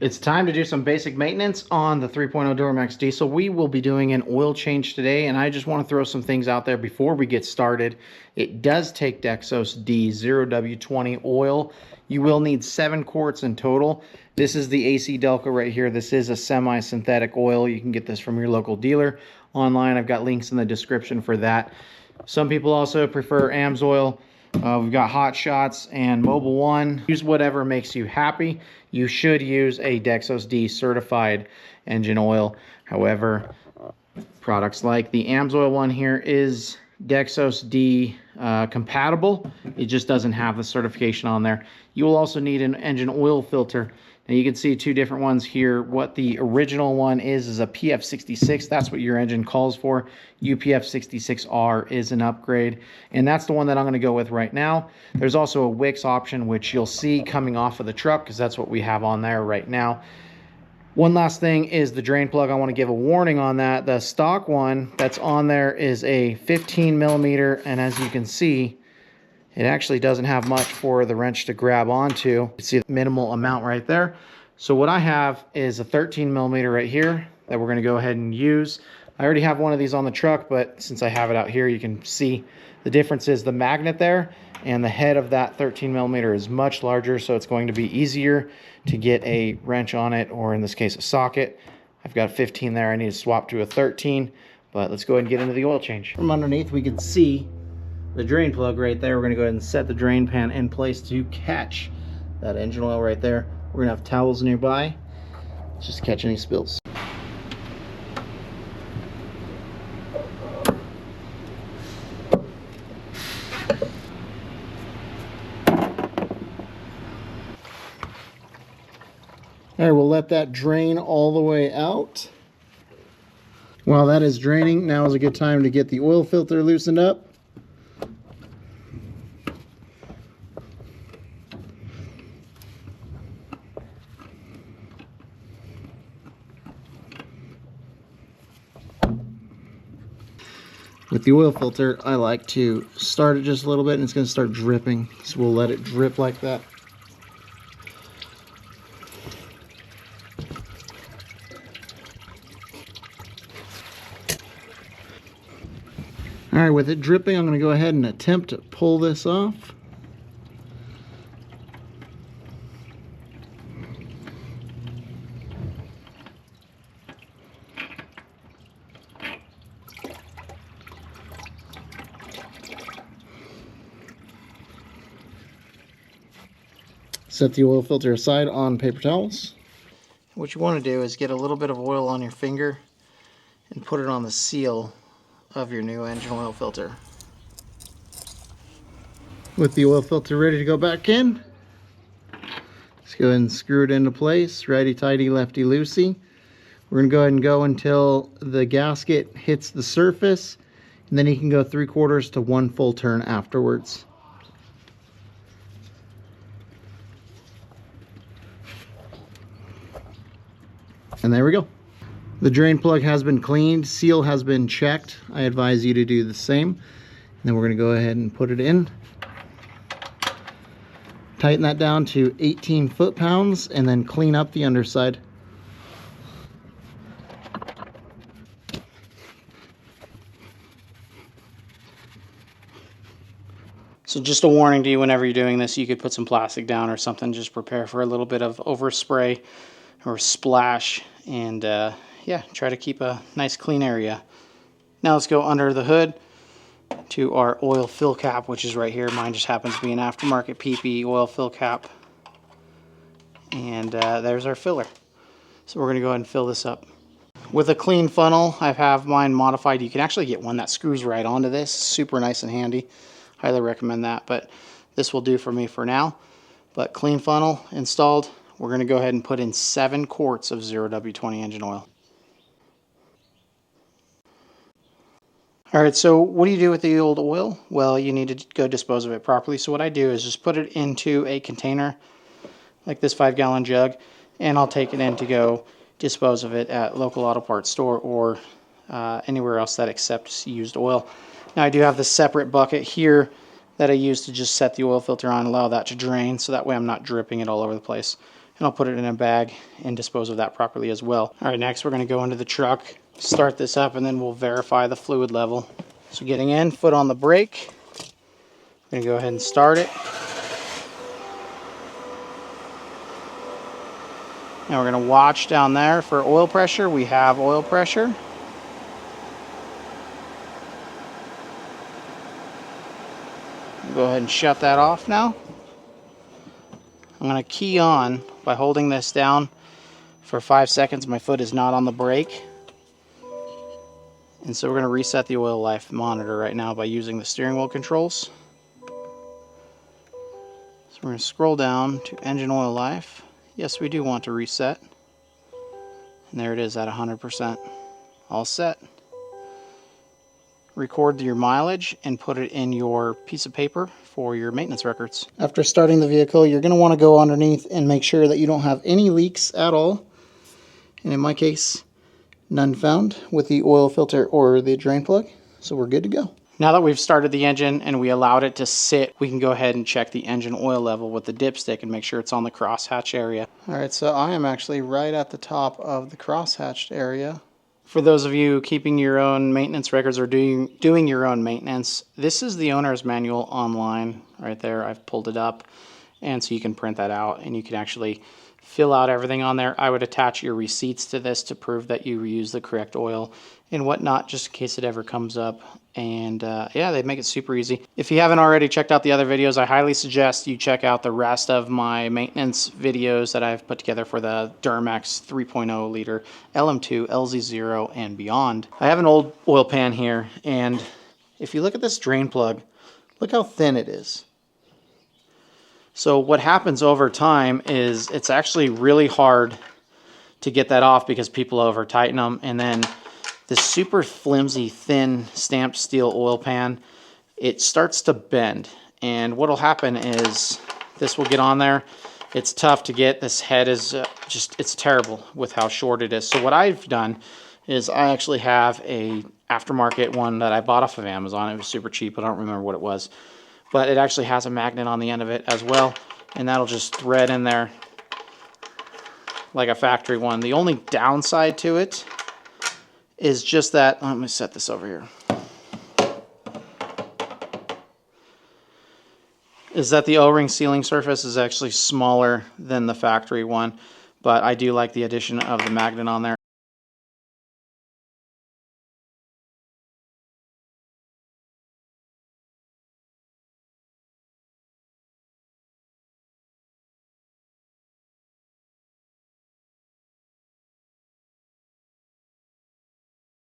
It's time to do some basic maintenance on the 3.0 Duramax diesel. We will be doing an oil change today, and I just want to throw some things out there before we get started. It does take Dexos D 0W20 oil. You will need 7 quarts in total. This is the AC Delco right here. This is a semi-synthetic oil. You can get this from your local dealer. Online, I've got links in the description for that. Some people also prefer AMSOIL. We've got Hot Shots and Mobil 1. Use whatever makes you happy. You should use a Dexos D certified engine oil. However, products like the AMSOIL one here is Dexos D compatible. It just doesn't have the certification on there. You will also need an engine oil filter. Now you can see 2 different ones here. What the original one is a PF66. That's what your engine calls for. UPF66R is an upgrade, and that's the one that I'm going to go with right now. There's also a Wix option, which you'll see coming off of the truck because that's what we have on there right now. One last thing is the drain plug. I want to give a warning on that. The stock one that's on there is a 15 millimeter, and as you can see, it actually doesn't have much for the wrench to grab onto. You can see the minimal amount right there. So what I have is a 13 millimeter right here that we're going to go ahead and use. I already have one of these on the truck, but since I have it out here, you can see the difference is the magnet there, and the head of that 13 millimeter is much larger, so it's going to be easier to get a wrench on it, or in this case, a socket. I've got a 15 there. I need to swap to a 13, but let's go ahead and get into the oil change. From underneath, we can see the drain plug right there. We're going to go ahead and set the drain pan in place to catch that engine oil right there. We're going to have towels nearby just to catch any spills. All right, we'll let that drain all the way out. While that is draining, now is a good time to get the oil filter loosened up. With the oil filter, I like to start it just a little bit, and it's going to start dripping. So we'll let it drip like that. All right, with it dripping, I'm going to go ahead and attempt to pull this off. Set the oil filter aside on paper towels. What you want to do is get a little bit of oil on your finger and put it on the seal of your new engine oil filter. With the oil filter ready to go back in, let's go ahead and screw it into place, righty-tighty, lefty-loosey. We're going to go ahead and go until the gasket hits the surface, and then you can go 3/4 to 1 full turn afterwards. And there we go. The drain plug has been cleaned, seal has been checked. I advise you to do the same. And then we're going to go ahead and put it in. Tighten that down to 18 foot-pounds and then clean up the underside. So just a warning to you, whenever you're doing this, you could put some plastic down or something. Just prepare for a little bit of overspray or splash, and yeah, try to keep a nice clean area. Now let's go under the hood to our oil fill cap, which is right here. Mine just happens to be an aftermarket PP oil fill cap, and there's our filler. So we're going to go ahead and fill this up with a clean funnel. I have mine modified. You can actually get one that screws right onto this. Super nice and handy. Highly recommend that, but this will do for me for now. But clean funnel installed. We're going to go ahead and put in 7 quarts of 0W20 engine oil. Alright, so what do you do with the old oil? Well, you need to go dispose of it properly. So what I do is just put it into a container, like this 5-gallon jug, and I'll take it in to go dispose of it at local auto parts store or anywhere else that accepts used oil. Now I do have this separate bucket here that I use to just set the oil filter on and allow that to drain, so that way I'm not dripping it all over the place. And I'll put it in a bag and dispose of that properly as well. All right, next we're going to go into the truck, start this up, and then we'll verify the fluid level. So getting in, foot on the brake. I'm going to go ahead and start it. Now we're going to watch down there for oil pressure. We have oil pressure. Go ahead and shut that off now. I'm going to key on by holding this down for 5 seconds. My foot is not on the brake. And so we're going to reset the oil life monitor right now by using the steering wheel controls. So we're going to scroll down to engine oil life. Yes, we do want to reset. And there it is at 100%. All set. Record your mileage and put it in your piece of paper for your maintenance records. After starting the vehicle, you're going to want to go underneath and make sure that you don't have any leaks at all. And in my case, none found with the oil filter or the drain plug. So we're good to go. Now that we've started the engine and we allowed it to sit, we can go ahead and check the engine oil level with the dipstick and make sure it's on the crosshatch area. All right, so I am actually right at the top of the crosshatched area. For those of you keeping your own maintenance records or doing your own maintenance, this is the owner's manual online right there. I've pulled it up, and so you can print that out and you can actually fill out everything on there. I would attach your receipts to this to prove that you use the correct oil and whatnot, just in case it ever comes up. And yeah, they make it super easy. If you haven't already checked out the other videos, I highly suggest you check out the rest of my maintenance videos that I've put together for the Duramax 3.0 liter LM2, LZ0, and beyond. I have an old oil pan here, and if you look at this drain plug, look how thin it is. So what happens over time is it's actually really hard to get that off because people over tighten them, and then this super flimsy, thin stamped steel oil pan, it starts to bend. And what'll happen is this will get on there. It's tough to get. This head is it's terrible with how short it is. So what I've done is I actually have a aftermarket one that I bought off of Amazon. It was super cheap. I don't remember what it was. But it actually has a magnet on the end of it as well. And that'll just thread in there like a factory one. The only downside to it is just that, let me set this over here, is that the O-ring sealing surface is actually smaller than the factory one, but I do like the addition of the magnet on there.